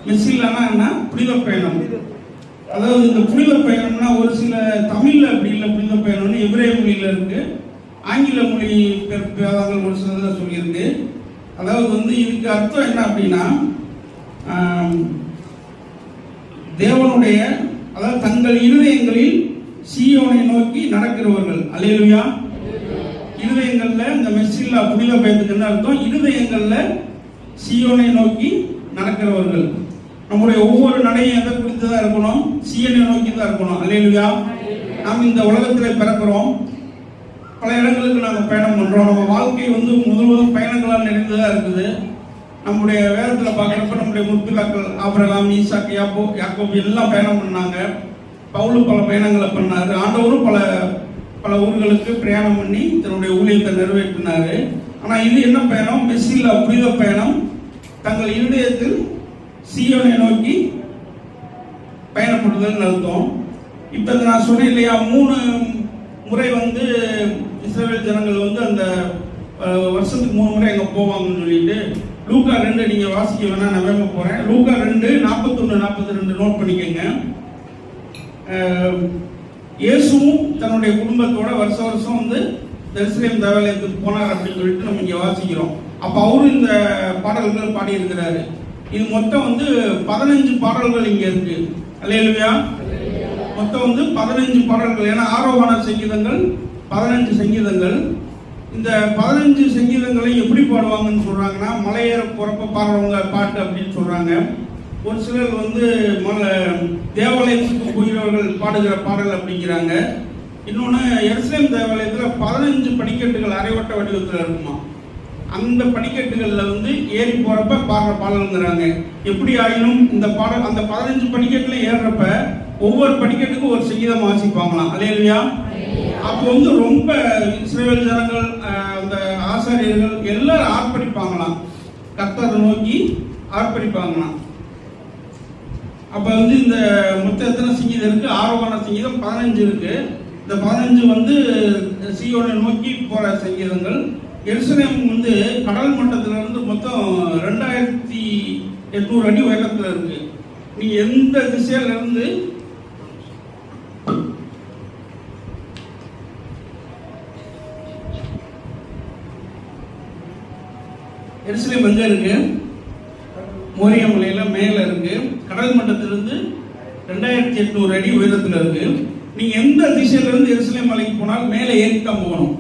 மெஸ்ஸில்லானா என்ன? புனித பயணம். அதாவது இந்த புனித பயணம்னா ஒரு சில தமிழ்ல அப்படி இல்லை, புனித பயணம்னு எபிரேய மொழியில இருக்கு, ஆங்கில மொழி பேதாங்கள் ஒரு சில சொல்லியிருக்கு. அதாவது இதுக்கு அர்த்தம் என்ன அப்படின்னா, தேவனுடைய அதாவது தங்கள் இருதயங்களில் சீயோனை நோக்கி நடக்கிறவர்கள். அல்லேலூயா. இருதயங்கள்ல இந்த மெஸ்ஸில்லா புனித பயணத்துக்கு என்ன அர்த்தம்? இருதயங்கள்ல சீயோனை நோக்கி நடக்கிறவர்கள். நம்முடைய ஒவ்வொரு நடையும் எதை குறித்து தான் இருக்கணும்? சீயோனை நோக்கி தான் இருக்கணும். அல்லேலூயா. நாம் இந்த உலகத்தில் பிறக்கிறோம், பல இடங்களுக்கு நாங்கள் பயணம் பண்றோம். நம்ம வாழ்க்கை முழுவதும் பயணங்களால் நிறைந்ததா இருக்குது. நம்முடைய வேதத்தில் பார்க்குறப்ப நம்முடைய முற்பிதாக்கள் ஆபிரகாம், ஈசாக்கு, யாக்கோபு எல்லாம் பயணம் பண்ணாங்க. பவுலு பல பயணங்களை பண்ணாரு. ஆண்டவரும் பல பல ஊர்களுக்கு பிரயாணம் பண்ணி தன்னுடைய ஊழியத்தை நிறைவேற்றினாரு. ஆனா இது என்ன பயணம்? மெஸ்ஸில்லா புனித பயணம். தங்கள் இருதயத்தில் சீயோனை நோக்கி பயணப்படுதல் அர்த்தம். இப்ப நான் சொன்னேன் இல்லையா, 3 முறை இஸ்ரவேல் ஜனங்கள் அந்த வருஷத்துக்கு 3 முறை எங்க போவாங்கன்னு சொல்லிட்டு லூக்கா 2 நீங்க வாசிக்க வேணா, நான் வேகமா போறேன். லூக்கா 2 41 42 நோட் பண்ணிக்கங்க. இயேசுவும் தன்னுடைய குடும்பத்தோட வருஷம் எருசலேம் தேவாலயத்துக்கு போனார் அப்படின்னு சொல்லிட்டு நம்ம இங்க வாசிக்கிறோம். அப்ப அவரும் இந்த பாடல்கள் பாடி இருக்கிறாரு. இது மொத்தம் 15 பாடல்கள் இங்க இருக்கு. அல்லேலூயா. மொத்தம் 15 பாடல்கள். ஏன்னா ஆரோகண சங்கீதங்கள் 15 சங்கீதங்கள். இந்த 15 சங்கீதங்களை எப்படி பாடுவாங்கன்னு சொல்றாங்கன்னா, மலையேற போறப்ப பாடுறவங்க பாட்டு அப்படின்னு சொல்றாங்க. ஒரு சிலர் தேவாலயத்துக்கு போகிறவர்கள் பாடுகிற பாடல் அப்படிங்கிறாங்க. இன்னொன்று, எருசலேம் தேவாலயத்தில் 15 படிக்கட்டுகள் அரைவட்ட வடிவத்தில் இருக்குமா. அந்த படிக்கட்டுகளில் ஏறி போறப்ப பாடுற பாடல்ங்கிறாங்க. எப்படி ஆயினும் இந்த பாடல் அந்த 15 படிக்கட்டுல ஏறுறப்ப ஒவ்வொரு படிக்கட்டுக்கும் ஒரு சங்கீதம் வாசிப்பாங்களாம். அல்லேலூயா. அப்போ ரொம்ப இஸ்ரவேல் ஜனங்கள், அந்த ஆசாரியர்கள் எல்லாரும் ஆர்ப்பரிப்பாங்களாம், கர்த்தரை நோக்கி ஆர்ப்பரிப்பாங்களாம். அப்ப இந்த மொத்த எத்தனை சங்கீதம் இருக்கு? ஆரோகண சங்கீதம் 15 இருக்கு. இந்த 15 சீயோனை நோக்கி போற சங்கீதங்கள். எருசலேம் கடல் மட்டத்துல இருந்து மொத்தம் 2800 அடி உயரத்துல இருக்கு. நீங்க எந்த திசையில இருந்து எருசலேம் எங்க இருக்கு? மோரியா மலையில மேல இருக்கு. கடல் மட்டத்திலிருந்து 2800 அடி உயரத்துல இருக்கு. நீங்க எந்த திசையில இருந்து எருசலேம் மலைக்கு போனால் மேலே ஏறித்தான் போகணும்.